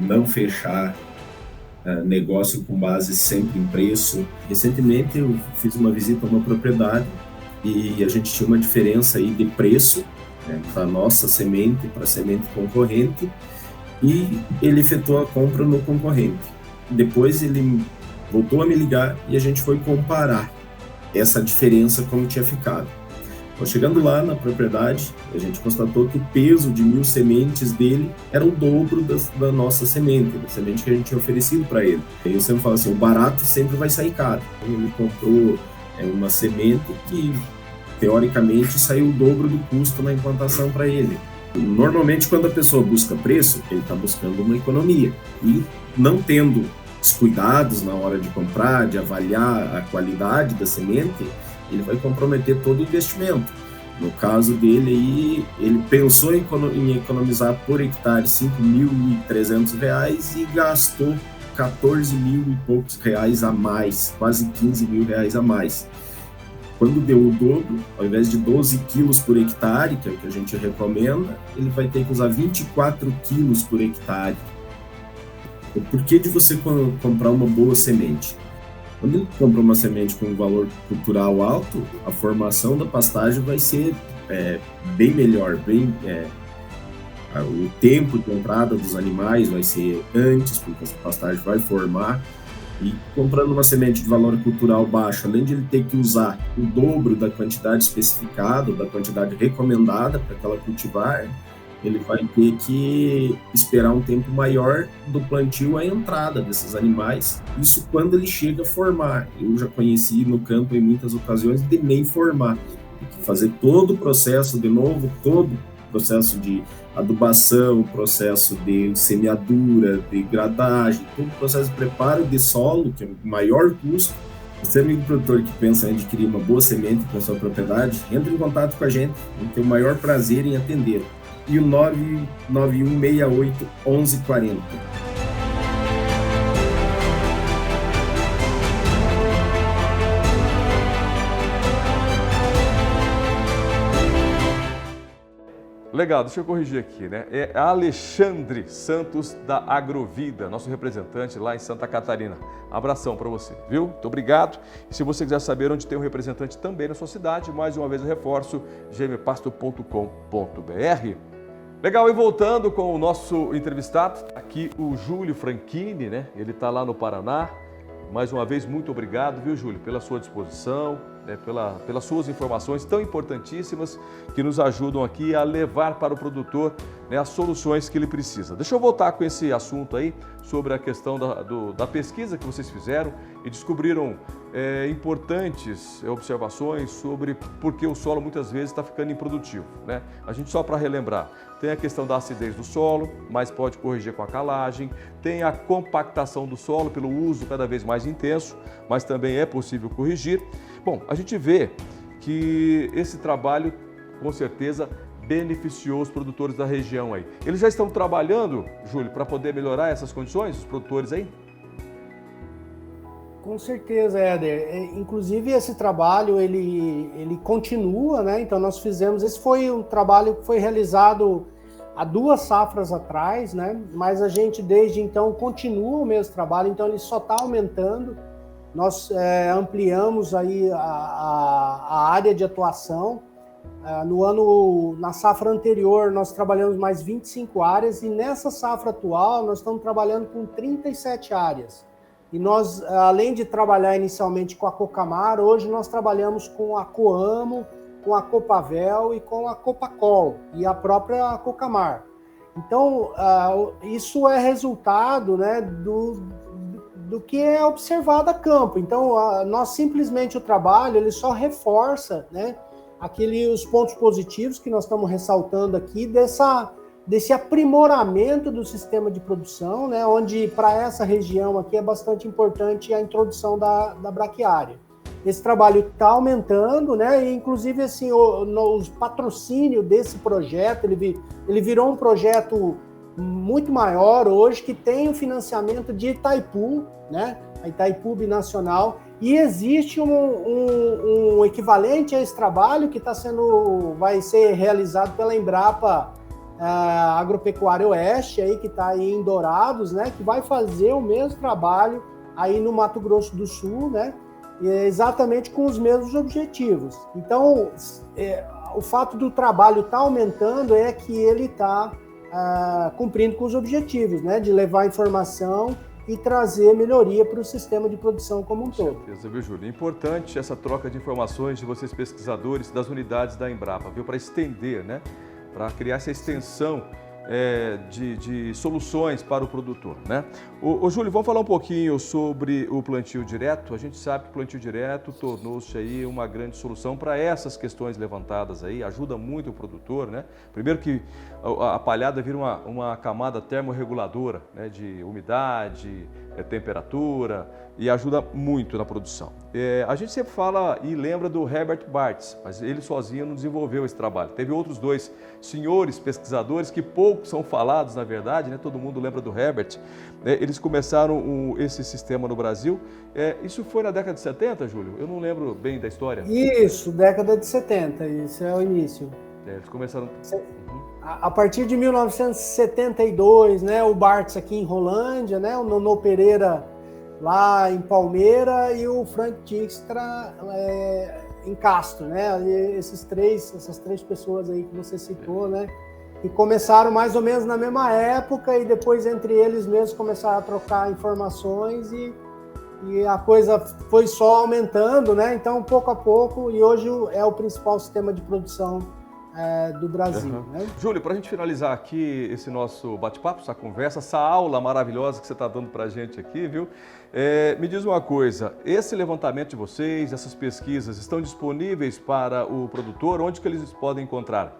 não fechar negócio com base sempre em preço. Recentemente eu fiz uma visita a uma propriedade e a gente tinha uma diferença aí de preço, né, para a nossa semente, para a semente concorrente, e ele efetuou a compra no concorrente. Depois ele voltou a me ligar e a gente foi comparar essa diferença como tinha ficado. Então, chegando lá na propriedade, a gente constatou que o peso de 1.000 sementes dele era o dobro da nossa semente, da semente que a gente tinha oferecido para ele. E eu sempre falo assim, o barato sempre vai sair caro. Ele comprou uma semente que, teoricamente, saiu o dobro do custo na implantação para ele. Normalmente, quando a pessoa busca preço, ele está buscando uma economia. E não tendo os cuidados na hora de comprar, de avaliar a qualidade da semente, ele vai comprometer todo o investimento. No caso dele aí, ele pensou em economizar por hectare R$ 5.300 e gastou 14 mil e poucos reais a mais, quase 15 mil reais a mais. Quando deu o dobro, ao invés de 12 quilos por hectare, que é o que a gente recomenda, ele vai ter que usar 24 quilos por hectare. O porquê de você comprar uma boa semente? Quando ele compra uma semente com um valor cultural alto, a formação da pastagem vai ser bem melhor, o tempo de entrada dos animais vai ser antes, porque essa pastagem vai formar. E comprando uma semente de valor cultural baixo, além de ele ter que usar o dobro da quantidade especificada, da quantidade recomendada para que ela cultivar, ele vai ter que esperar um tempo maior do plantio à entrada desses animais. Isso quando ele chega a formar. Eu já conheci no campo em muitas ocasiões de nem formar. Tem que fazer todo o processo de novo, todo o processo de adubação, processo de semeadura, de gradagem, todo o processo de preparo de solo, que é o maior custo. Você, amigo produtor que pensa em adquirir uma boa semente para sua propriedade, entre em contato com a gente, vamos ter o maior prazer em atender. E o 991681140. Legal, deixa eu corrigir aqui, né? É Alexandre Santos da Agrovida, nosso representante lá em Santa Catarina. Abração para você, viu? Muito obrigado. E se você quiser saber onde tem um representante também na sua cidade, mais uma vez eu reforço, gmpasto.com.br. Legal, e voltando com o nosso entrevistado, aqui o Júlio Franchini, né? Ele está lá no Paraná. Mais uma vez, muito obrigado, viu, Júlio, pela sua disposição, né, pelas suas informações tão importantíssimas que nos ajudam aqui a levar para o produtor, né, as soluções que ele precisa. Deixa eu voltar com esse assunto aí sobre a questão da pesquisa que vocês fizeram e descobriram importantes observações sobre por que o solo muitas vezes está ficando improdutivo, né? A gente, só para relembrar, tem a questão da acidez do solo, mas pode corrigir com a calagem, tem a compactação do solo pelo uso cada vez mais intenso, mas também é possível corrigir. Bom, a gente vê que esse trabalho, com certeza, beneficiou os produtores da região aí. Eles já estão trabalhando, Júlio, para poder melhorar essas condições, os produtores aí? Com certeza, Éder. Inclusive, esse trabalho, ele continua, né? Então, nós fizemos... Esse foi um trabalho que foi realizado há 2 safras atrás, né? Mas a gente, desde então, continua o mesmo trabalho. Então, ele só está aumentando. Nós ampliamos aí a área de atuação. Na safra anterior, nós trabalhamos mais 25 áreas. E nessa safra atual, nós estamos trabalhando com 37 áreas. E nós, além de trabalhar inicialmente com a Cocamar, hoje nós trabalhamos com a Coamo, com a Copavel e com a Copacol e a própria Cocamar. Então, isso é resultado, né, do que é observado a campo. Então, nós simplesmente, o trabalho, ele só reforça, né, os pontos positivos que nós estamos ressaltando aqui desse aprimoramento do sistema de produção, né, onde para essa região aqui é bastante importante a introdução da braquiária. Esse trabalho está aumentando, né, e inclusive assim, o patrocínio desse projeto, ele virou um projeto muito maior hoje, que tem o financiamento de Itaipu, né? a Itaipu Binacional, e existe um equivalente a esse trabalho que vai ser realizado pela Embrapa Agropecuária Oeste, aí, que está aí em Dourados, né, que vai fazer o mesmo trabalho aí no Mato Grosso do Sul, né, exatamente com os mesmos objetivos. Então, o fato do trabalho estar aumentando é que ele está cumprindo com os objetivos, né, de levar informação e trazer melhoria para o sistema de produção como um todo. Com certeza, viu, Júlio? É importante essa troca de informações de vocês pesquisadores das unidades da Embrapa, viu, para estender, né, para criar essa extensão de soluções para o produtor, né? Ô Júlio, vamos falar um pouquinho sobre o plantio direto. A gente sabe que o plantio direto tornou-se aí uma grande solução para essas questões levantadas aí, ajuda muito o produtor, né? Primeiro que a palhada vira uma camada termorreguladora, né, de umidade, temperatura, e ajuda muito na produção. A gente sempre fala e lembra do Herbert Bartz, mas ele sozinho não desenvolveu esse trabalho. Teve outros dois senhores pesquisadores que pouco são falados, na verdade, né? Todo mundo lembra do Herbert. Eles começaram esse sistema no Brasil. Isso foi na década de 70, Júlio? Eu não lembro bem da história. Isso, década de 70, isso é o início. Eles começaram... A partir de 1972, né, o Bartz aqui em Rolândia, né, o Nono Pereira lá em Palmeira e o Frank Dijkstra em Castro, né? Essas três pessoas aí que você citou, né? E começaram mais ou menos na mesma época e depois entre eles mesmos começaram a trocar informações e a coisa foi só aumentando, né? Então, pouco a pouco, e hoje é o principal sistema de produção do Brasil. Né? Júlio, para a gente finalizar aqui esse nosso bate-papo, essa conversa, essa aula maravilhosa que você está dando para a gente aqui, viu? Me diz uma coisa, esse levantamento de vocês, essas pesquisas, estão disponíveis para o produtor? Onde que eles podem encontrar?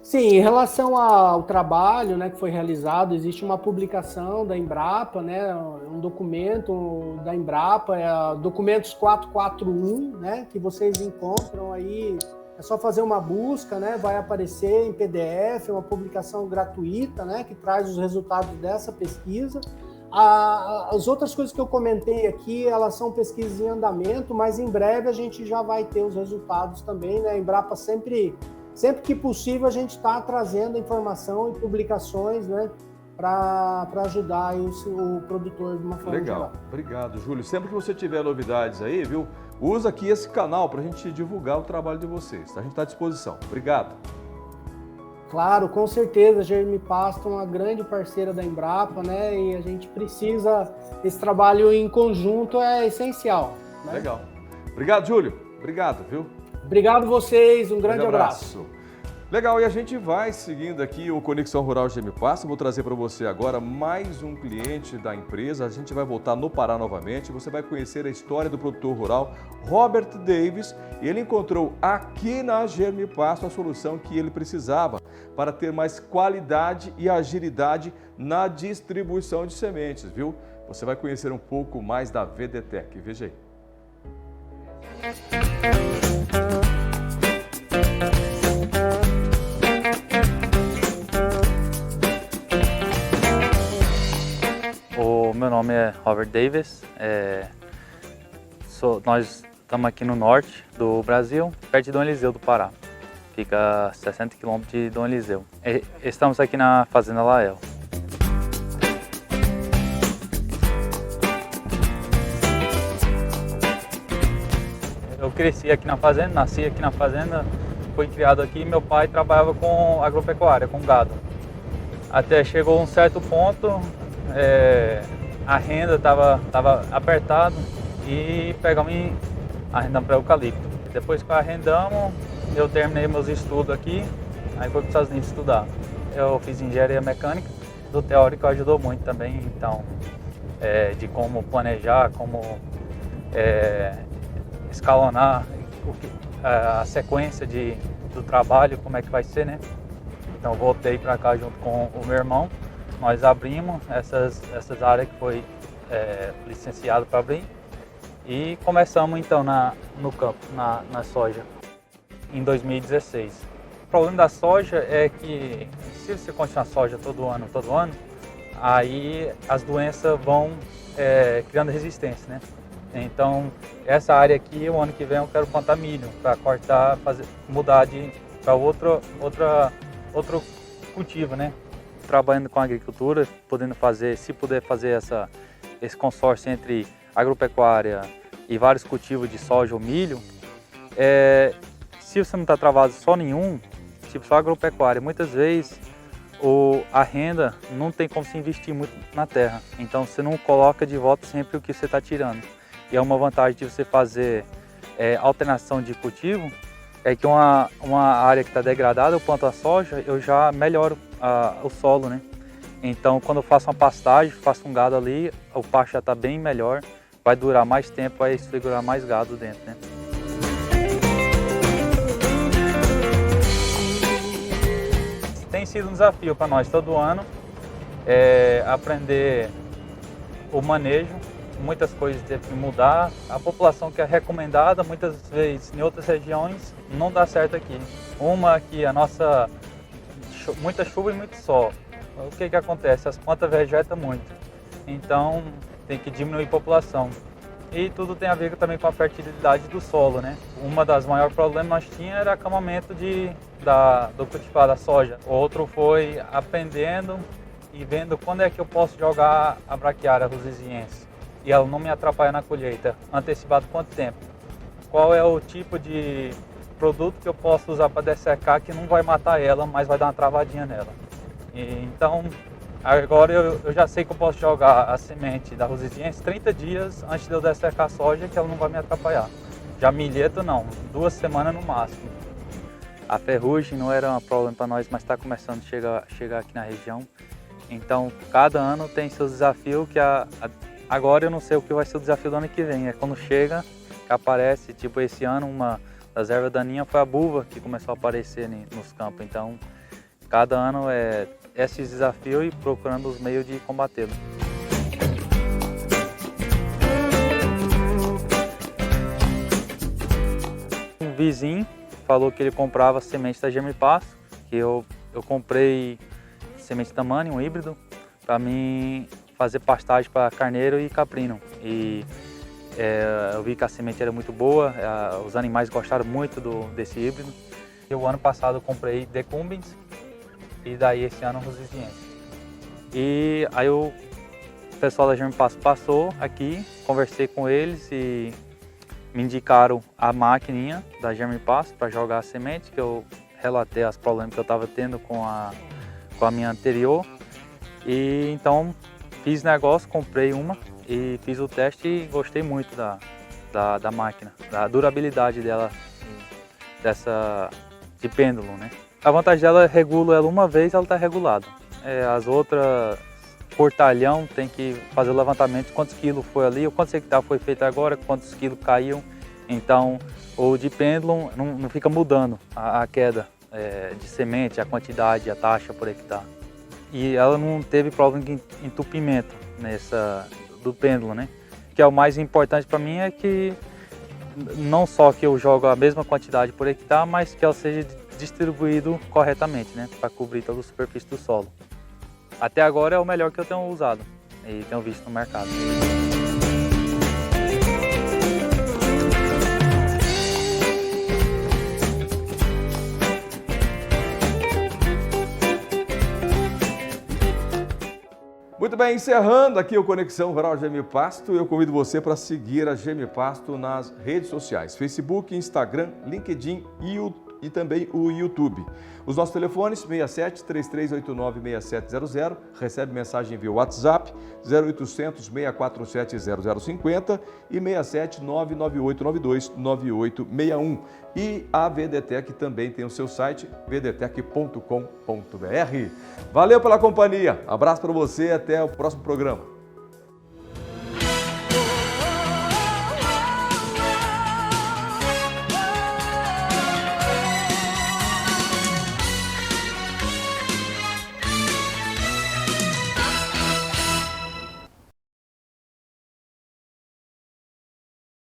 Sim, em relação ao trabalho, né, que foi realizado, existe uma publicação da Embrapa, né, um documento da Embrapa, documentos 441, né, que vocês encontram aí. É só fazer uma busca, né? Vai aparecer em PDF, uma publicação gratuita, né? Que traz os resultados dessa pesquisa. As outras coisas que eu comentei aqui, elas são pesquisas em andamento, mas em breve a gente já vai ter os resultados também, né? A Embrapa sempre que possível a gente está trazendo informação e publicações, né? Para ajudar aí o produtor de uma forma geral. Legal, obrigado, Júlio. Sempre que você tiver novidades aí, viu? Usa aqui esse canal para a gente divulgar o trabalho de vocês. A gente está à disposição. Obrigado. Claro, com certeza. A Germipasto é uma grande parceira da Embrapa, né? E a gente precisa, esse trabalho em conjunto é essencial. Né? Legal. Obrigado, Júlio. Obrigado, viu? Obrigado vocês. Um grande abraço. Legal, e a gente vai seguindo aqui o Conexão Rural Germipasto. Vou trazer para você agora mais um cliente da empresa. A gente vai voltar no Pará novamente. Você vai conhecer a história do produtor rural Robert Davis. E ele encontrou aqui na Germipasto a solução que ele precisava para ter mais qualidade e agilidade na distribuição de sementes, viu? Você vai conhecer um pouco mais da VDTech. Veja aí. Meu nome é Robert Davis, nós estamos aqui no norte do Brasil, perto de Dom Eliseu do Pará, fica a 60 km de Dom Eliseu. Estamos aqui na Fazenda Lael. Eu cresci aqui na fazenda, nasci aqui na fazenda, fui criado aqui e meu pai trabalhava com agropecuária, com gado. Até chegou um certo ponto, a renda estava apertada e pegamos e arrendamos para eucalipto. Depois que arrendamos, eu terminei meus estudos aqui, aí fui para os Estados Unidos estudar. Eu fiz engenharia mecânica, do teórico ajudou muito também, então, de como planejar, como escalonar a sequência do trabalho, como é que vai ser, né? Então voltei para cá junto com o meu irmão. Nós abrimos essas áreas que foi licenciado para abrir e começamos então no campo, na soja, em 2016. O problema da soja é que se você continuar soja todo ano, aí as doenças vão criando resistência, né? Então, essa área aqui, o ano que vem eu quero plantar milho, para cortar, mudar para outro cultivo, né? Trabalhando com a agricultura, se puder fazer esse consórcio entre agropecuária e vários cultivos de soja ou milho, se você não está travado só nenhum, tipo só agropecuária, muitas vezes a renda não tem como se investir muito na terra, então você não coloca de volta sempre o que você está tirando. E é uma vantagem de você fazer alternação de cultivo, é que uma área que está degradada, eu planto a soja, eu já melhoro o solo, né? Então, quando eu faço uma pastagem, faço um gado ali, o pasto já está bem melhor, vai durar mais tempo, vai segurar mais gado dentro, né? Tem sido um desafio para nós todo ano, aprender o manejo. Muitas coisas teve que mudar. A população que é recomendada, muitas vezes em outras regiões, não dá certo aqui. Uma que muita chuva e muito sol. O que acontece? As plantas vegetam muito. Então tem que diminuir a população. E tudo tem a ver também com a fertilidade do solo, né? Uma das maiores problemas que nós tínhamos era acamamento do cultivar da soja. Outro foi aprendendo e vendo quando é que eu posso jogar a braquiária rosiziense e ela não me atrapalha na colheita. Antecipado quanto tempo? Qual é o tipo de produto que eu posso usar para dessecar que não vai matar ela, mas vai dar uma travadinha nela. Então, agora eu já sei que eu posso jogar a semente da rosiziense 30 dias antes de eu dessecar a soja, que ela não vai me atrapalhar. Já milheto não, 2 semanas no máximo. A ferrugem não era um problema para nós, mas está começando a chegar aqui na região. Então, cada ano tem seus desafios, que agora eu não sei o que vai ser o desafio do ano que vem. É quando chega, que aparece, tipo esse ano, uma das ervas daninhas foi a buva que começou a aparecer nos campos. Então, cada ano é esses desafios e procurando os meios de combatê-lo. Um vizinho falou que ele comprava semente da Germipasto, que eu comprei semente da Mani, um híbrido, para mim fazer pastagem para carneiro e caprino. E eu vi que a semente era muito boa, os animais gostaram muito desse híbrido. E o ano passado eu comprei Decumbens e daí esse ano rosiziense. E aí o pessoal da Germipasto passou aqui, conversei com eles e me indicaram a maquininha da Germipasto para jogar a semente, que eu relatei os problemas que eu estava tendo com a minha anterior. E então fiz negócio, comprei uma e fiz o teste e gostei muito da máquina, da durabilidade dela, de pêndulo, né? A vantagem dela é regula ela uma vez, ela está regulada. As outras, por talhão, tem que fazer o levantamento de quantos quilos foi ali, ou quantos hectares foi feito agora, quantos quilos caíram. Então, o de pêndulo não fica mudando a queda de semente, a quantidade, a taxa por hectare. E ela não teve problema de entupimento do pêndulo, né? Que é o mais importante para mim, é que não só que eu jogo a mesma quantidade por hectare, mas que ela seja distribuído corretamente, né? Para cobrir toda a superfície do solo. Até agora é o melhor que eu tenho usado e tenho visto no mercado. Muito bem, encerrando aqui o Conexão Rural Germipasto, eu convido você para seguir a Germipasto nas redes sociais, Facebook, Instagram, LinkedIn e também o YouTube. Os nossos telefones, 67 3389 6700, recebe mensagem via WhatsApp, 0800 647 0050 e 67 99892 9861. E a VDTech também tem o seu site, vdtech.com.br. Valeu pela companhia, abraço para você e até o próximo programa.